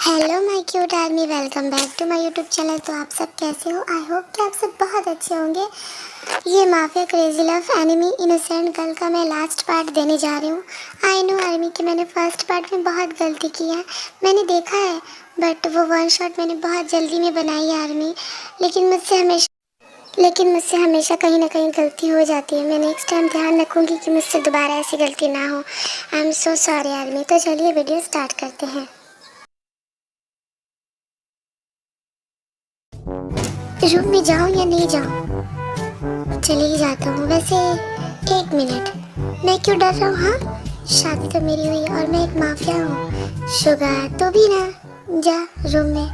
Hello my cute army, welcome back to my YouTube channel. तो आप सब कैसे हो? आई होप कि आप सब बहुत अच्छे होंगे। ये mafia crazy love enemy innocent girl का मैं लास्ट पार्ट देने जा रही हूँ। आई नो आर्मी कि मैंने फर्स्ट पार्ट में बहुत गलती की है, मैंने देखा है, बट वो वन शॉट मैंने बहुत जल्दी में बनाई है आर्मी। लेकिन मुझसे हमेशा कहीं ना कहीं गलती हो जाती है। मैं नेक्स्ट टाइम ध्यान रखूँगी कि मुझसे दोबारा ऐसी गलती ना हो। आई एम सो सॉरी आर्मी। तो चलिए वीडियो स्टार्ट करते हैं। रूम में जाऊँ या नहीं जाऊँ? चले ही जाता हूँ। वैसे एक मिनट, मैं क्यों डर रहा हूँ? हाँ, शादी तो मेरी हुई और मैं एक माफिया हूँ। शुगर तो भी ना जा रूम में।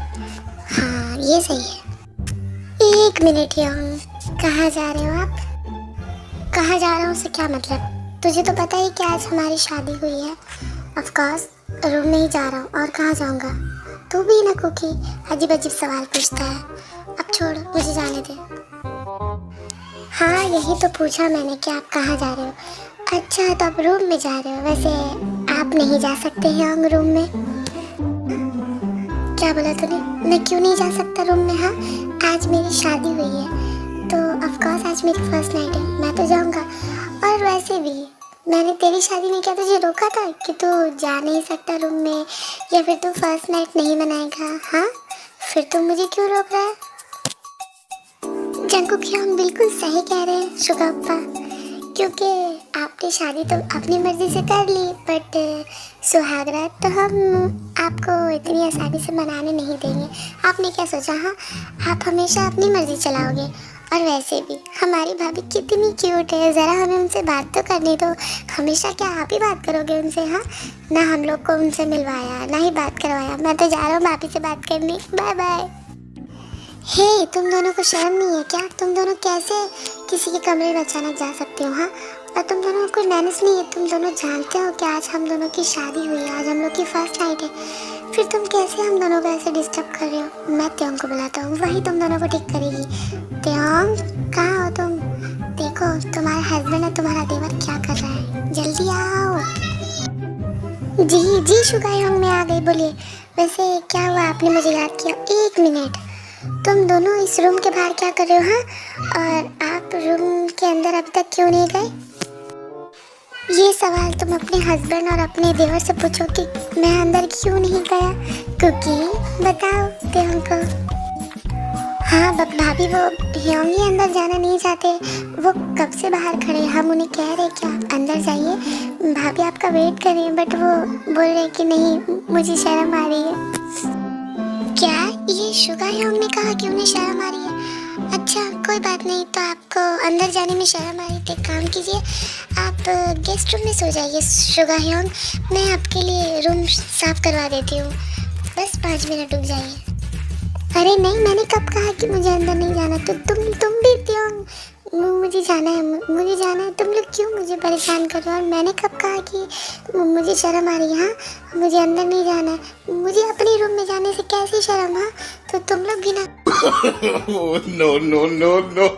हाँ ये सही है। एक मिनट यंग, कहाँ जा रहे हो आप? कहाँ जा रहा हूँ से क्या मतलब? तुझे तो पता ही कि आज हमारी शादी हुई है। ऑफ कोर्स रूम में ही जा रहा हूँ, और कहाँ जाऊँगा? तू भी ना कुकी अजीब अजीब सवाल पूछता है। अब छोड़, मुझे जाने दे। हाँ यही तो पूछा मैंने कि आप कहाँ जा रहे हो। अच्छा तो आप रूम में जा रहे हो। वैसे आप नहीं जा सकते हैं रूम में। क्या बोला तूने? मैं क्यों नहीं जा सकता रूम में? हाँ, आज मेरी शादी हुई है तो ऑफ कोर्स आज मेरी फर्स्ट नाइट है, मैं तो जाऊँगा। और वैसे भी मैंने तेरी शादी में क्या तुझे रोका था कि तू जा नहीं सकता रूम में, या फिर तू फर्स्ट नाइट नहीं मनाएगा? हाँ, फिर तू मुझे क्यों रोक रहा है? जंकुक हम बिल्कुल सही कह रहे हैं शुगप्पा, क्योंकि आपने शादी तो अपनी मर्जी से कर ली, बट सुहागरात तो हम आपको इतनी आसानी से मनाने नहीं देंगे। आपने क्या सोचा? हाँ, आप हमेशा अपनी मर्जी चलाओगे। और वैसे भी हमारी भाभी कितनी क्यूट है, ज़रा हमें उनसे बात तो करने दो। हमेशा क्या आप ही बात करोगे उनसे? हाँ, ना हम लोग को उनसे मिलवाया, ना ही बात करवाया। मैं तो जा रहा हूँ भाभी से बात करने। Bye bye. हे तुम दोनों को शर्म नहीं है क्या? तुम दोनों कैसे किसी के कमरे में अचानक जा सकते हो? हाँ, और तुम दोनों को कोई मैनर्स नहीं है? तुम दोनों जानते हो कि आज हम दोनों की शादी हुई है, आज हम लोग की फर्स्ट नाइट है, फिर तुम कैसे हम दोनों को ऐसे डिस्टर्ब कर रहे हो? मैं त्योंग को बुलाता हूँ, वही तुम दोनों को ठीक करेगी। त्योंग कहाँ हो तुम? देखो तुम्हारा हस्बैंड है, तुम्हारा देवर क्या कर रहा है, जल्दी आओ। जी जी शुगायोंग मैं आ गई, बोलिए। वैसे क्या हुआ, आपने मुझे याद किया? एक मिनट, तुम दोनों इस रूम के बाहर क्या कर रहे हो? हाँ, और आप रूम के अंदर अभी तक क्यों नहीं गए? ये सवाल तुम अपने हस्बैंड और अपने देवर से पूछो कि मैं अंदर क्यों नहीं गया। क्योंकि बताओ देवर को। हाँ भाभी, वो ह्योंगी अंदर जाना नहीं चाहते, वो कब से बाहर खड़े हैं। हम उन्हें कह रहे कि आप अंदर जाइए, भाभी आपका वेट कर रही है, बट वो बोल रहे कि नहीं मुझे शर्म आ रही है। क्या ये शुगा ह्योंग ने कहा कि उन्हें शर्म आ रही है? अच्छा कोई बात नहीं, तो आपको अंदर जाने में शर्म आ रही थी, काम कीजिए आप गेस्ट रूम में सो जाइए शुगा ह्योंग, मैं आपके लिए रूम साफ करवा देती हूँ, बस 5 मिनट रुक जाइए। अरे नहीं, मैंने कब कहा कि मुझे अंदर नहीं जाना? तो तुम भी त्योंग, मुझे जाना है, मुझे जाना है। तुम लोग क्यों मुझे परेशान कर रहे हो? और मैंने कब कहा कि मुझे शर्म आ रही है? हाँ, मुझे अंदर नहीं जाना है, मुझे अपने रूम में जाने से कैसी शर्म? हाँ, तो तुम लोग भी ना। no, no, no, no.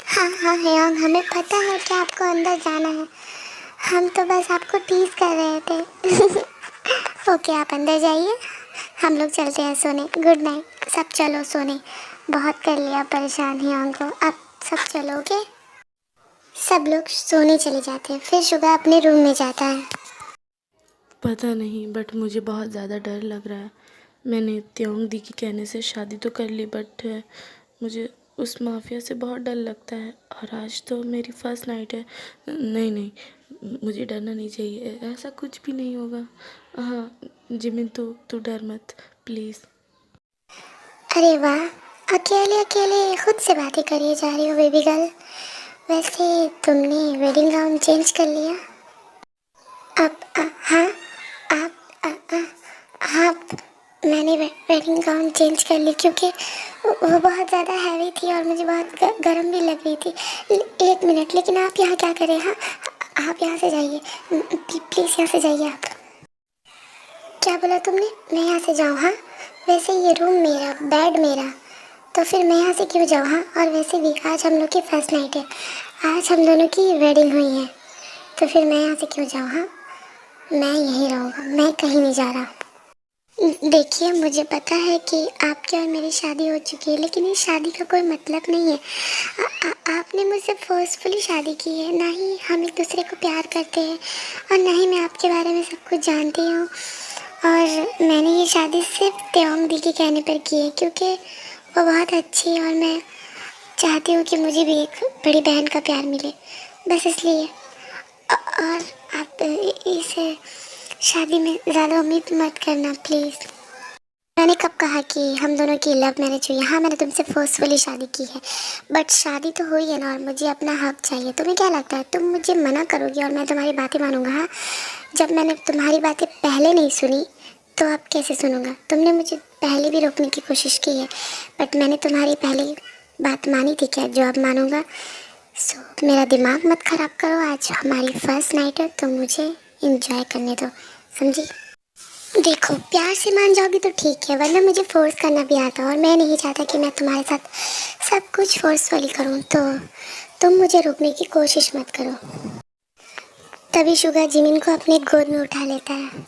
हाँ हाँ ह्योंग, हमें पता है कि आपको अंदर जाना है, हम तो बस आपको टीज कर रहे थे। ओके आप अंदर जाइए, हम लोग चलते हैं सोने। गुड नाइट, सब चलो सोने, बहुत कर लिया परेशान ह्योंग को, अब सब चलोगे। सब लोग सोने चले जाते हैं, फिर शुगा अपने रूम में जाता है। पता नहीं, बट मुझे बहुत ज़्यादा डर लग रहा है। मैंने त्योंग दी के कहने से शादी तो कर ली, बट मुझे उस माफिया से बहुत डर लगता है, और आज तो मेरी फर्स्ट नाइट है। नहीं नहीं, मुझे डरना नहीं चाहिए, ऐसा कुछ भी नहीं होगा। हाँ जिमिन, तू डर मत प्लीज़। अरे वाह, अकेले अकेले खुद से बातें करिए जा रही हो बेबी गर्ल। वैसे तुमने वेडिंग गाउन चेंज कर लिया? अब हाँ, आप हाँ, मैंने वेडिंग गाउन चेंज कर ली क्योंकि वो बहुत ज़्यादा हैवी थी और मुझे बहुत गर्म भी लग रही थी। एक मिनट, लेकिन आप यहाँ क्या करें? हाँ, आप यहाँ से जाइए, प्लीज़ यहाँ से जाइए आप। क्या बोला तुमने? मैं यहाँ से जाऊँ? हाँ, वैसे ये रूम मेरा, बेड मेरा, तो फिर मैं यहाँ से क्यों जाऊँ? हाँ, और वैसे भी आज हम लोग की फर्स्ट नाइट है, आज हम दोनों की वेडिंग हुई है, तो फिर मैं यहाँ से क्यों जाऊँ? हाँ, मैं यहीं रहूँगा, मैं कहीं नहीं जा रहा। देखिए, मुझे पता है कि आपकी और मेरी शादी हो चुकी है, लेकिन इस शादी का कोई मतलब नहीं है। आपने मुझसे फोर्सफुली शादी की है, ना ही हम एक दूसरे को प्यार करते हैं और ना ही मैं आपके बारे में सब कुछ जानती हूँ। और मैंने ये शादी सिर्फ त्योंग दी के कहने पर की है, क्योंकि वो बहुत अच्छी है और मैं चाहती हूँ कि मुझे भी एक बड़ी बहन का प्यार मिले, बस इसलिए। और आप इस शादी में ज़्यादा उम्मीद मत करना प्लीज़। मैंने कब कहा कि हम दोनों की लव मैरिज हुई है? हाँ, मैंने तुमसे फोर्सफुली शादी की है, बट शादी तो हुई है ना, और मुझे अपना हक चाहिए। तुम्हें क्या लगता है तुम मुझे मना करोगी और मैं तुम्हारी बातें मानूंगा? हाँ, जब मैंने तुम्हारी बातें पहले नहीं सुनी तो अब कैसे सुनूंगा? तुमने मुझे पहले भी रोकने की कोशिश की है, बट मैंने तुम्हारी पहली बात मानी थी क्या जो अब मानूंगा? सो मेरा दिमाग मत ख़राब करो, आज हमारी फर्स्ट नाइट है तो मुझे इंजॉय करने दो, समझी? देखो, प्यार से मान जाओगी तो ठीक है, वरना मुझे फोर्स करना भी आता और मैं नहीं चाहता कि मैं तुम्हारे साथ सब कुछ फोर्सफुली करूं, तो तुम मुझे रोकने की कोशिश मत करो। तभी शुगा जिमिन को अपने गोद में उठा लेता है।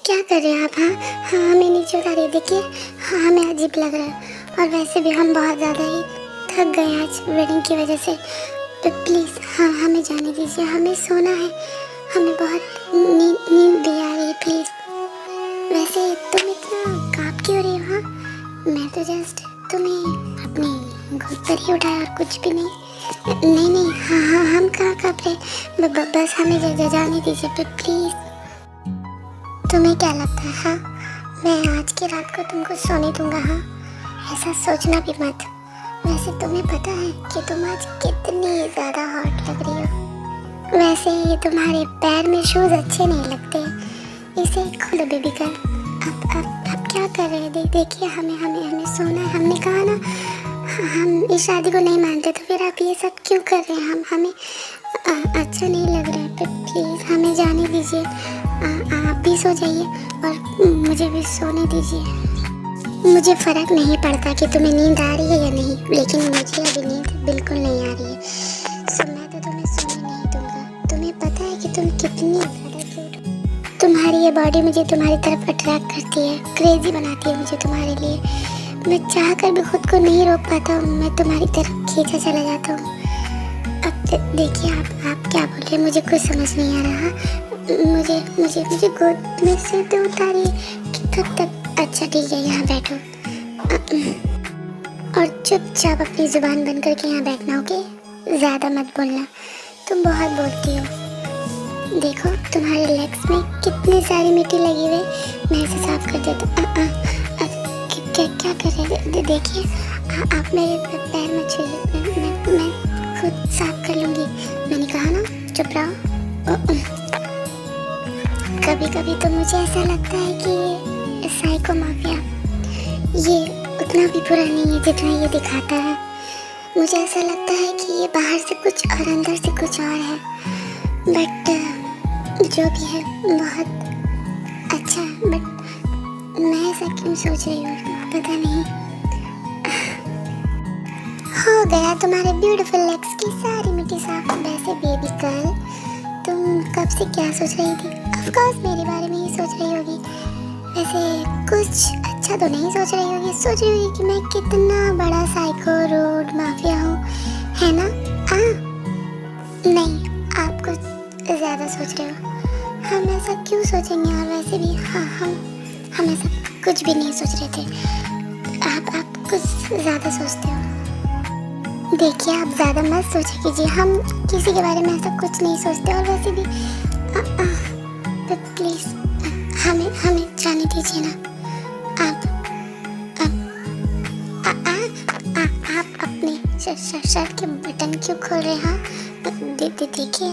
क्या कर रहे हैं आप? हाँ हाँ, हमें नीचे उतारिए। देखिए, हाँ, हमें अजीब लग रहा है और वैसे भी हम बहुत ज़्यादा ही थक गए आज वेडिंग की वजह से, तो प्लीज़ हाँ, हमें जाने दीजिए, हमें सोना है, हमें बहुत नींद भी आ रही है, प्लीज़। वैसे तुम इतना काँप क्यों रही हो? हाँ, मैं तो जस्ट तुम्हें अपनी गोद पर ही उठाया और कुछ भी नहीं। नहीं, हाँ हाँ, हम कहाँ काँप रहे, बस हमें जाने दीजिए प्लीज़। तुम्हें क्या लगता है? हाँ, मैं आज की रात को तुमको सोने दूंगा? हाँ, ऐसा सोचना भी मत। वैसे तुम्हें पता है कि तुम आज कितनी ज़्यादा हॉट लग रही हो। वैसे ये तुम्हारे पैर में शूज़ अच्छे नहीं लगते, इसे खोलो बेबी गर्ल। अब क्या कर रहे हैं? देखिए, हमें सोना है। हमने कहा ना हम इस शादी को नहीं मानते, तो फिर आप ये सब क्यों कर रहे हैं? हमें अच्छा नहीं लग रहा है, तो प्लीज़ हमें जाने दीजिए। आप भी सो जाइए और मुझे भी सोने दीजिए। मुझे फ़र्क नहीं पड़ता कि तुम्हें नींद आ रही है या नहीं, लेकिन मुझे अभी नींद बिल्कुल नहीं आ रही है, सो मैं तो तुम्हें सोने नहीं दूंगा। तुम्हें पता है कि तुम कितनी ज़्यादा क्यूट हो। तुम्हारी ये बॉडी मुझे तुम्हारी तरफ अट्रैक्ट करती है, क्रेजी बनाती है मुझे तुम्हारे लिए। मैं चाह कर भी खुद को नहीं रोक पाता हूँ, मैं तुम्हारी तरफ खींचा चला जाता हूँ। अब देखिए, आप क्या बोल रहे हैं? मुझे कुछ समझ नहीं आ रहा। मुझे गोद में से तो उतारिए। कब तक? अच्छा ठीक है, यहाँ बैठो और चुपचाप अपनी ज़ुबान बंद करके यहाँ बैठना, ओके? ज़्यादा मत बोलना, तुम बहुत बोलती हो। देखो, तुम्हारे लेग्स में कितनी सारी मिट्टी लगी हुई, मैं इसे साफ कर देता। क्या कर रहे हैं? देखिए, आप मेरे पैर मत छूइए, मैं खुद साफ कर लूँगी। मैंने कहा ना, चुप रहो। कभी कभी तो मुझे ऐसा लगता है कि साइको माफिया ये उतना भी बुरा नहीं है जितना ये दिखाता है। मुझे ऐसा लगता है कि ये बाहर से कुछ और अंदर से कुछ और है, बट जो भी है बहुत अच्छा है। बट मैं ऐसा क्यों सोच रही हूँ, पता नहीं। हो गया तुम्हारे ब्यूटीफुल लेग्स की सारी मिट्टी साफ। वैसे बेबी गर्ल, तुम कब से क्या सोच रही थी? ऑफ कोर्स मेरे बारे में ही सोच रही होगी। वैसे कुछ अच्छा तो नहीं सोच रही होगी, सोच रही होगी कि मैं कितना बड़ा साइको रूड माफिया हूँ, है ना? नहीं, आप कुछ ज़्यादा सोच रहे हो। हम ऐसा क्यों सोचेंगे? और वैसे भी हाँ, हम ऐसा कुछ भी नहीं सोच रहे थे। आप कुछ ज़्यादा सोचते हो। देखिए, आप ज़्यादा मत सोचिए कीजिए, हम किसी के बारे में ऐसा कुछ नहीं सोचते। और वैसे भी प्लीज़ हमें जाने दीजिए ना। आप अपने शर्ट के बटन क्यों खोल रहे हैं? हाँ, देखिए,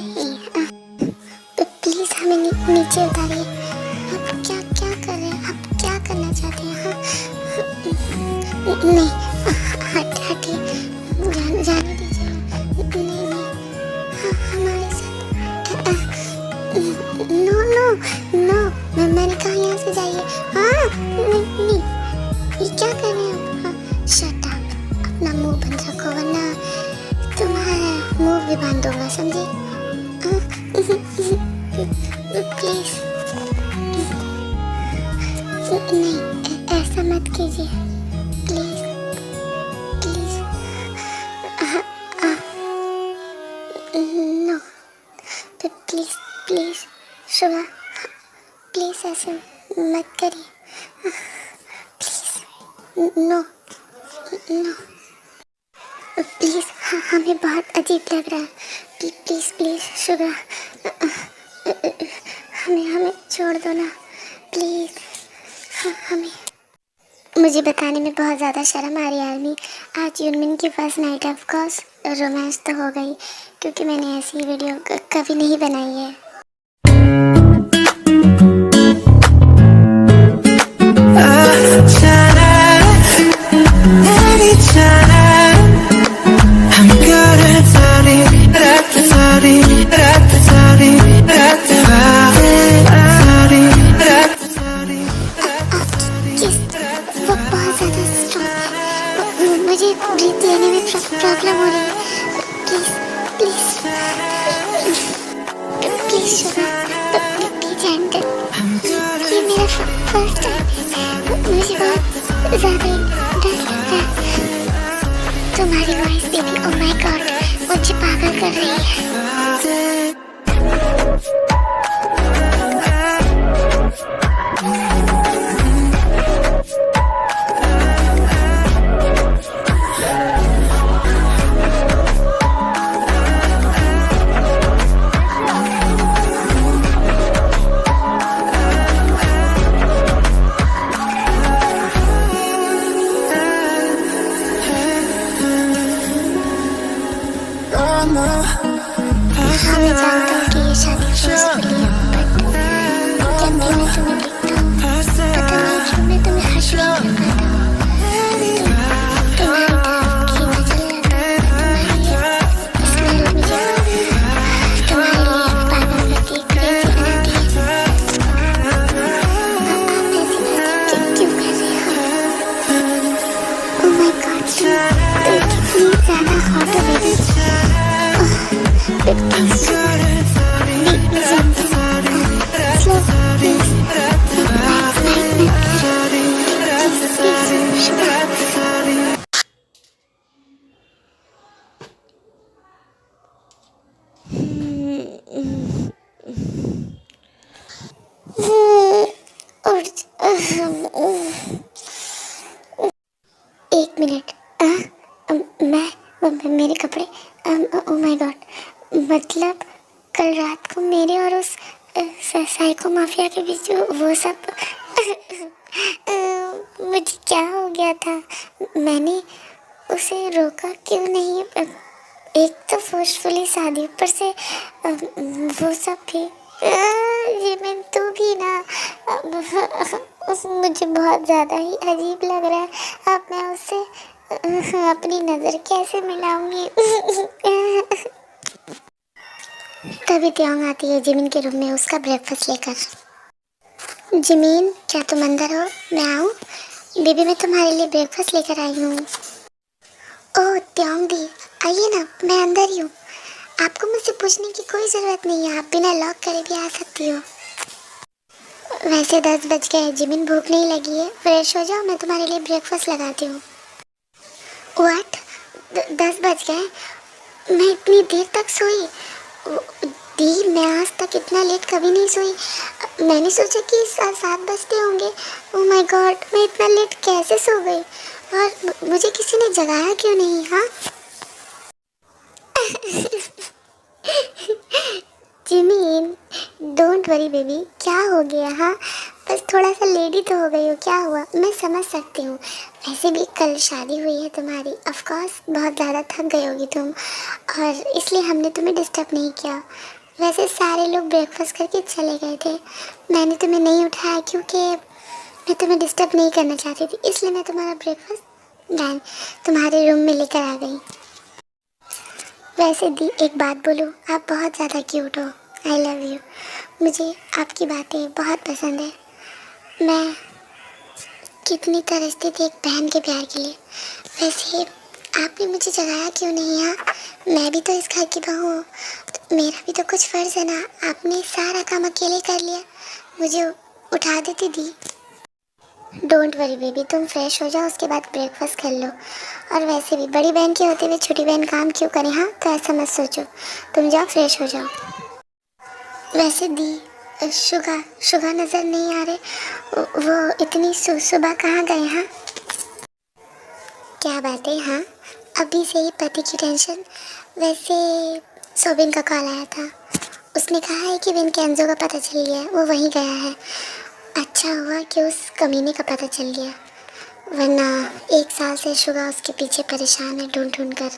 प्लीज़ हमें नीचे उतारिए। आप क्या कर रहे हैं? आप क्या करना चाहते हैं? हाँ, नहीं, हटिए, जाने दीजिए। नहीं, हाँ, हमारे साथ नो, मैंने कहा यहाँ से जाइए। हाँ, नहीं, ये क्या कर रहे हैं आप? भी बांध दूंगा, समझे? प्लीज नहीं, ऐसा मत कीजिए, please please. No, please please Shubha, please ऐसे मत करिए, प्लीज। नो नो प्लीज, हमें बहुत अजीब लग रहा है, प्लीज प्लीज शुभा, हमें छोड़ दो ना, प्लीज। हमें, मुझे बताने में बहुत ज़्यादा शर्म आ रही है आदमी। आज यूनमिन की first night, of course romance तो हो गई, क्योंकि मैंने ऐसी वीडियो कभी नहीं बनाई है। वो बहुत ज़्यादा स्ट्रॉन्ग है, मुझे ब्रीथ लेने में प्रॉब्लम हो रही है, please please please Shubha, please handle. ये मेरा फर्स्ट टाइम है, मुझे बहुत ज़्यादा डर लग रहा है। तुम्हारी voice baby, oh my God, मुझे पागल कर रही है। मैं जानता हूँ कि ये शादी फोर्सफुली है, बट जब भी मैं तुम्हें देखता हूँ, पता नहीं क्यों मैं तुम्हें हर्ष नहीं कर पाता हूँ। तुम्हारी तरफ खींचा चला जाता है, तुम्हारी स्मेल मुझे तुम्हारे लिए पागल करती है, क्रेजी बनाती है। आप ऐसी बातें क्यों कर रहे हो? ओह माय गॉड, तुम कितनी ज़्यादा हॉट हो बेबी। एक मिनट, मेरे कपड़े, ओह माय गॉड, मतलब कल रात को मेरे और उस साइको माफिया के बीच वो सब मुझे क्या हो गया था? मैंने उसे रोका क्यों नहीं? एक तो फोर्सफुली शादी, ऊपर से वो सब भी। ये मैं तू भी ना, मुझे बहुत ज़्यादा ही अजीब लग रहा है। अब मैं उससे अपनी नज़र कैसे मिलाऊंगी? तभी त्योंग आती है जिमिन के रूम में उसका ब्रेकफास्ट लेकर। जिमिन, क्या तुम अंदर हो? मैं आऊँ? बेबी, मैं तुम्हारे लिए ब्रेकफास्ट लेकर आई हूँ। ओह त्योंग दी, आइए ना, मैं अंदर ही हूँ। आपको मुझसे पूछने की कोई ज़रूरत नहीं है, आप बिना लॉक करे भी आ सकती हो। वैसे 10 बज गए, जिमिन भूख नहीं लगी है? फ्रेश हो जाओ, मैं तुम्हारे लिए ब्रेकफास्ट लगाती हूँ। व्हाट? 10 बज गए? मैं इतनी देर तक सोई? दी, मैं आज तक इतना लेट कभी नहीं सोई। मैंने सोचा कि 7 बजते होंगे। ओह माय गॉड, मैं इतना लेट कैसे सो गई? और मुझे किसी ने जगाया क्यों नहीं? हाँ जिमिन, डोंट वरी बेबी, क्या हो गया? हाँ बस थोड़ा सा लेडी तो हो गई हो, क्या हुआ? मैं समझ सकती हूँ, वैसे भी कल शादी हुई है तुम्हारी, ऑफ कोर्स बहुत ज़्यादा थक गई होगी तुम, और इसलिए हमने तुम्हें डिस्टर्ब नहीं किया। वैसे सारे लोग ब्रेकफास्ट करके चले गए थे, मैंने तुम्हें नहीं उठाया क्योंकि मैं तुम्हें डिस्टर्ब नहीं करना चाहती थी, इसलिए मैं तुम्हारा ब्रेकफास्ट तुम्हारे रूम में लेकर आ गई। वैसे दी, एक बात बोलूँ, आप बहुत ज़्यादा क्यूट हो, आई लव यू। मुझे आपकी बातें बहुत पसंद है। मैं कितनी तरसती थी एक बहन के प्यार के लिए। वैसे आपने मुझे जगाया क्यों नहीं? यहाँ मैं भी तो इस घर की बहू हूँ, तो मेरा भी तो कुछ फ़र्ज़ है ना। आपने सारा काम अकेले कर लिया, मुझे उठा देती दी। डोंट वरी बेबी, तुम फ्रेश हो जाओ, उसके बाद ब्रेकफास्ट कर लो। और वैसे भी बड़ी बहन के होते हुए छोटी बहन काम क्यों करे? हाँ, तो ऐसा मत सोचो, तुम जाओ फ्रेश हो जाओ। वैसे दी, शुगा नज़र नहीं आ रहे, वो इतनी सुबह कहाँ गए? हाँ, क्या बात है? हाँ, अभी से ही पति की टेंशन। वैसे सोबिन का कॉल आया था, उसने कहा है कि विनकेंजो का पता चल गया है, वो वहीं गया है। अच्छा हुआ कि उस कमीने का पता चल गया, वरना 1 साल से शुगा उसके पीछे परेशान है ढूंढ ढूंढ कर।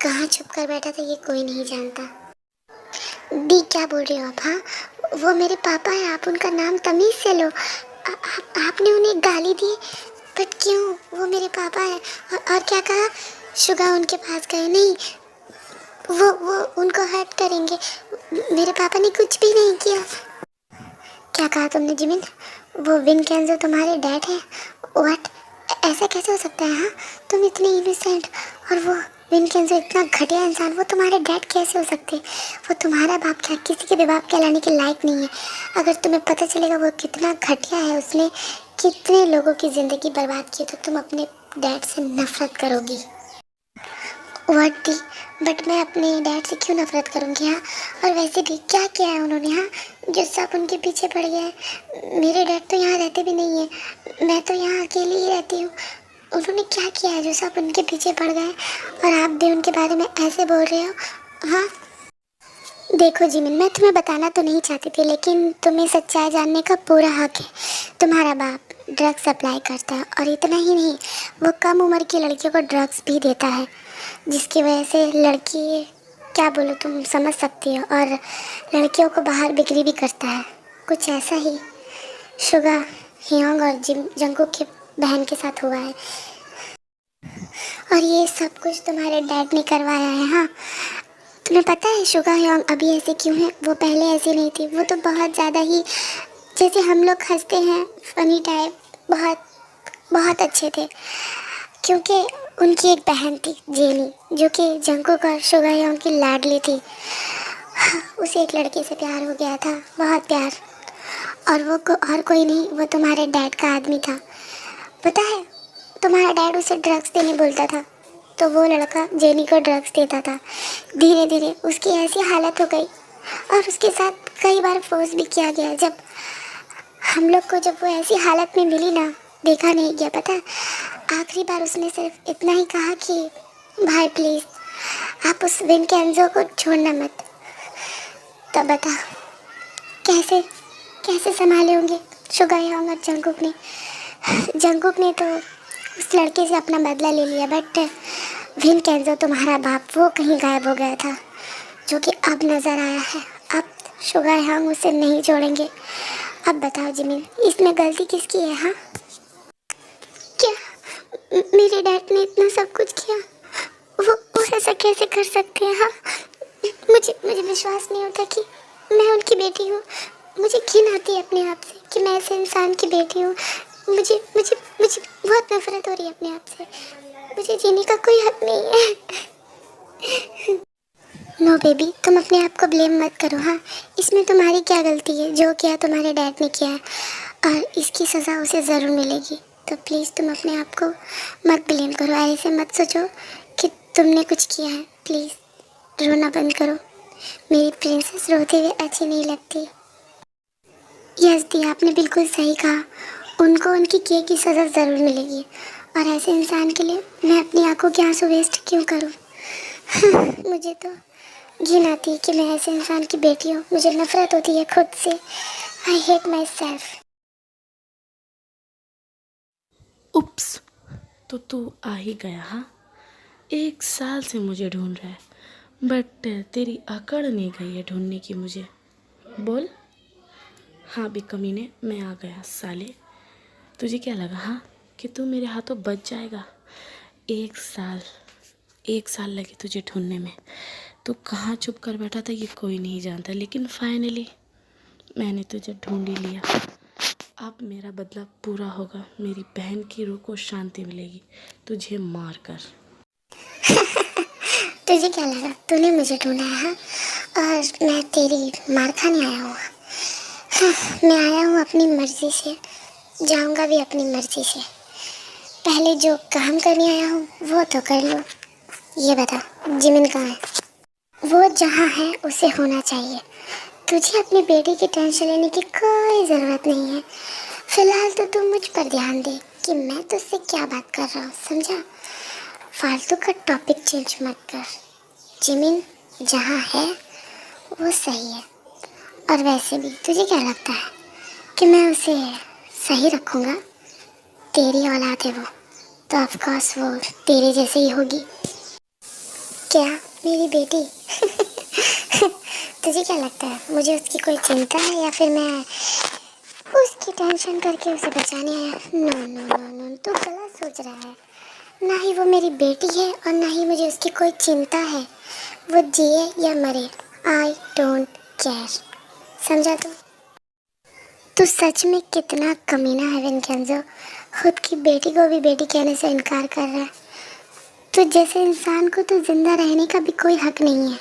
कहाँ छुप कर बैठा था ये कोई नहीं जानता। दी, क्या बोल रहे हो आप? हाँ, वो मेरे पापा हैं, आप उनका नाम तमीज़ से लो। आपने उन्हें गाली दी, बट क्यों? वो मेरे पापा हैं। और क्या कहा? शुगा उनके पास गए? नहीं, वो उनको हर्ट करेंगे। मेरे पापा ने कुछ भी नहीं किया। क्या कहा तुमने जिमिन? वो विनकेंजो तुम्हारे डैड है? व्हाट? ऐसा कैसे हो सकता है? हाँ, तुम इतने इनोसेंट, और वो विनकेंजो इतना घटिया इंसान, वो तुम्हारे डैड कैसे हो सकते? वो तुम्हारा बाप क्या किसी के भी बाप कहलाने के लायक नहीं है। अगर तुम्हें पता चलेगा वो कितना घटिया है, उसने कितने लोगों की ज़िंदगी बर्बाद की, तो तुम अपने डैड से नफरत करोगी। What the? बट मैं अपने डैड से क्यों नफरत करूँगी? हाँ, और वैसे भी क्या किया है उन्होंने? हाँ, जो सब उनके पीछे पड़ गया है। मेरे डैड तो यहाँ रहते भी नहीं है, मैं तो यहाँ अकेली ही रहती हूँ। उन्होंने क्या किया है जो सब उनके पीछे पड़ गए, और आप भी उनके बारे में ऐसे बोल रहे हो? हाँ, देखो जिमिन, मैं तुम्हें बताना तो नहीं चाहती थी, लेकिन तुम्हें सच्चाई जानने का पूरा हक है। तुम्हारा बाप ड्रग्स सप्लाई करता है, और इतना ही नहीं, वो कम उम्र की लड़कियों को ड्रग्स भी देता है, जिसकी वजह से लड़की, क्या बोलो, तुम समझ सकती हो, और लड़कियों को बाहर बिक्री भी करता है। कुछ ऐसा ही शुगा, हियोंग और जंगकुक की बहन के साथ हुआ है, और ये सब कुछ तुम्हारे डैड ने करवाया है। हाँ, तुम्हें पता है शुगा हियोंग अभी ऐसे क्यों है? वो पहले ऐसी नहीं थी, वो तो बहुत ज़्यादा ही, जैसे हम लोग हंसते हैं फनी टाइप, बहुत बहुत अच्छे थे। क्योंकि उनकी एक बहन थी जेनी, जो कि जंगकुक और शुगा हियोंग की लाडली थी। उसे एक लड़के से प्यार हो गया था, बहुत प्यार, और वो और कोई नहीं, वो तुम्हारे डैड का आदमी था। पता है, तुम्हारा डैड उसे ड्रग्स देने बोलता था, तो वो लड़का जेनी को ड्रग्स देता था। धीरे धीरे उसकी ऐसी हालत हो गई, और उसके साथ कई बार फोर्स भी किया गया। जब हम लोग को जब वो ऐसी हालत में मिली ना, देखा नहीं गया। पता है, आखिरी बार उसने सिर्फ इतना ही कहा कि भाई प्लीज़ आप उस विनकेंजो को छोड़ना मत। तब बता कैसे कैसे संभाले होंगे शुगा हियोंग और जंगकुक ने तो उस लड़के से अपना बदला ले लिया, बट विनकेंजो तुम्हारा बाप, वो कहीं गायब हो गया था, जो कि अब नज़र आया है। अब शुगा हियोंग उसे नहीं छोड़ेंगे। अब बताओ जिमिन, इसमें गलती किसकी है? हाँ, क्या मेरे डैड ने इतना सब कुछ किया? वो ऐसा कैसे कर सकते हैं? हाँ, मुझे विश्वास नहीं होता कि मैं उनकी बेटी हूँ। मुझे घिन आती है अपने आप से कि मैं ऐसे इंसान की बेटी हूँ। मुझे मुझे मुझे बहुत नफरत हो रही है अपने आप से। मुझे जीने का कोई हक नहीं है। नो बेबी, तुम अपने आप को ब्लेम मत करो। हाँ, इसमें तुम्हारी क्या गलती है? जो किया तुम्हारे डैड ने किया है, और इसकी सज़ा उसे ज़रूर मिलेगी। तो प्लीज़ तुम अपने आप को मत ब्लेम करो, ऐसे मत सोचो कि तुमने कुछ किया है। प्लीज़ रोना बंद करो। मेरी प्रिंसेस रोते हुए अच्छी नहीं लगती। यस दी, आपने बिल्कुल सही कहा, उनको उनकी किए की सज़ा ज़रूर मिलेगी, और ऐसे इंसान के लिए मैं अपनी आंखों के आंसू वेस्ट क्यों करूं? मुझे तो घिन आती है कि मैं ऐसे इंसान की बेटी हूँ। मुझे नफरत होती है खुद से। I hate my self. उप्स, तो तू आ ही गया? हाँ, 1 साल से मुझे ढूंढ रहा है, बट तेरी अकड़ नहीं गई है ढूंढने की मुझे। बोल। हाँ भी कमीने, मैं आ गया साले। तुझे क्या लगा हाँ कि तू मेरे हाथों बच जाएगा? 1 साल लगे तुझे ढूंढने में। तू कहाँ छुप कर बैठा था ये कोई नहीं जानता, लेकिन फाइनली मैंने तुझे ढूंढ ही लिया। अब मेरा बदला पूरा होगा। मेरी बहन की रूह को शांति मिलेगी तुझे मार कर। तुझे क्या लगा तूने मुझे ढूंढा है? और मैं तेरी मार खाने आया हूँ? मैं आया हूँ अपनी मर्जी से, जाऊँगा भी अपनी मर्जी से। पहले जो काम करने आया हूँ वो तो कर लो। ये बता जिमिन कहाँ है? वो जहाँ है उसे होना चाहिए। तुझे अपनी बेटी की टेंशन लेने की कोई ज़रूरत नहीं है। फिलहाल तो तू मुझ पर ध्यान दे कि मैं तुझसे क्या बात कर रहा हूँ, समझा? फालतू का टॉपिक चेंज मत कर। जिमिन जहाँ है वो सही है। और वैसे भी तुझे क्या लगता है कि मैं उसे सही रखूँगा? तेरी औलाद है वो, तो ऑफकोर्स वो तेरे जैसे ही होगी। क्या मेरी बेटी? तुझे क्या लगता है मुझे उसकी कोई चिंता है, या फिर मैं उसकी टेंशन करके उसे बचाने आया? नो नो नो नो, तू गलत सोच रहा है। ना ही वो मेरी बेटी है और ना ही मुझे उसकी कोई चिंता है। वो जिए या मरे, आई डोंट केयर, समझा? तू सच में कितना कमीना है विनकेंजो, खुद की बेटी को भी बेटी कहने से इनकार कर रहा है। तू जैसे इंसान को तो जिंदा रहने का भी कोई हक नहीं है।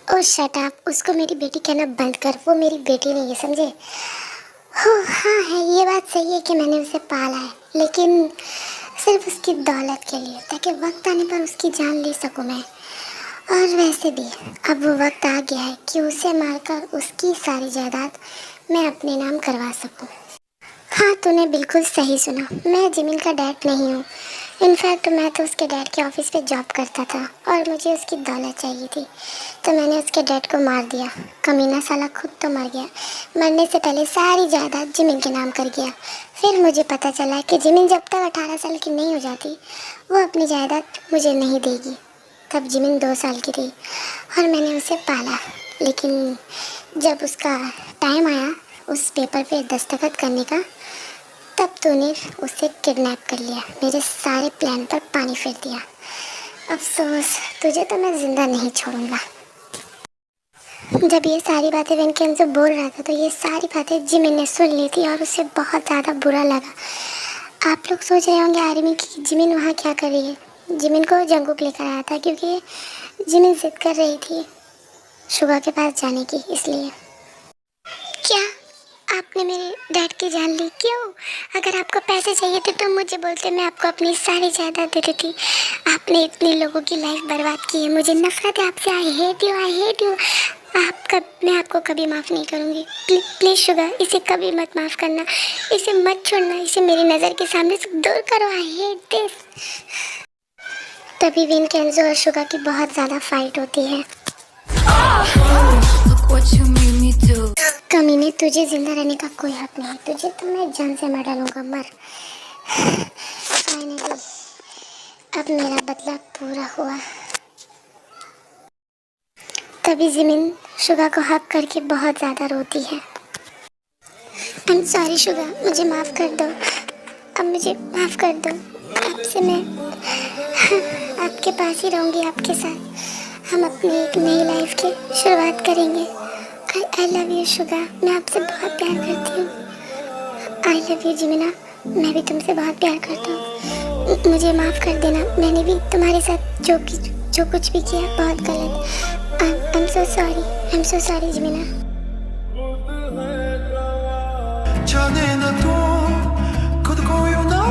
ओ शट अप, उसको मेरी बेटी कहना बंद कर। वो मेरी बेटी नहीं है, समझे? हो हाँ है, ये बात सही है कि मैंने उसे पाला है, लेकिन सिर्फ उसकी दौलत के लिए, ताकि वक्त आने पर उसकी जान ले सकूं मैं। और वैसे भी अब वो वक्त आ गया है कि उसे मारकर उसकी सारी जायदाद मैं अपने नाम करवा सकूं। हाँ, तूने बिल्कुल सही सुना, मैं जिमिन का डैड नहीं हूँ। इनफैक्ट मैं तो उसके डैड के ऑफिस पे जॉब करता था और मुझे उसकी दौलत चाहिए थी, तो मैंने उसके डैड को मार दिया। कमीना साला खुद तो मर गया, मरने से पहले सारी जायदाद जिमिन के नाम कर गया। फिर मुझे पता चला कि जिमिन जब तक 18 साल की नहीं हो जाती वो अपनी जायदाद मुझे नहीं देगी। तब जिमिन 2 साल की थी और मैंने उसे पाला, लेकिन जब उसका टाइम आया उस पेपर पे दस्तखत करने का, तब तूने उसे किडनैप कर लिया, मेरे सारे प्लान पर पानी फेर दिया। अफसोस, तुझे तो मैं जिंदा नहीं छोड़ूंगा। जब ये सारी बातें विनकेंजो बोल रहा था तो ये सारी बातें जिमिन ने सुन ली थी और उसे बहुत ज़्यादा बुरा लगा। आप लोग सोच रहे होंगे आर्मी की जिमिन वहाँ क्या कर रही है। जिमिन को जंगुक लेकर आया था क्योंकि जिमिन जिद कर रही थी शुगा के पास जाने की, इसलिए। क्या आपने मेरे डैड की जान ली? क्यों? अगर आपको पैसे चाहिए थे तो मुझे बोलते, मैं आपको अपनी सारी जायदाद दे देती। आपने इतने लोगों की लाइफ बर्बाद की है, मुझे नफरत है आपसे। I hate you, I hate you. मैं आपको कभी माफ़ नहीं करूँगी। प्लीज़ शुगर, इसे कभी मत माफ़ करना, इसे मत छोड़ना, इसे मेरी नज़र के सामने से दूर करो। I hate this. तभी विनकेंजो और शुगा की बहुत ज़्यादा फाइट होती है। कमीने, तुझे जिंदा रहने का कोई हक नहीं, तुझे तो मैं जान से मार डालूंगा, मर। फाइनली अब मेरा बदला पूरा हुआ। तभी जिमिन शुगा को हक करके बहुत ज़्यादा रोती है। आई एम सॉरी शुगा, मुझे माफ़ कर दो, अब मुझे माफ़ कर दो। आपसे मैं आपके पास ही रहूँगी, आपके साथ हम अपनी एक नई लाइफ की शुरुआत करेंगे। आई लव यू शुगा, मैं आपसे बहुत प्यार करती हूँ। आई लव यू जिमिना, मैं भी तुमसे बहुत प्यार करता हूँ। मुझे माफ़ कर देना, मैंने भी तुम्हारे साथ जो कुछ भी किया बहुत गलत। आई एम सो सॉरी जिमिना। जाने ना तो खुद को यूं ना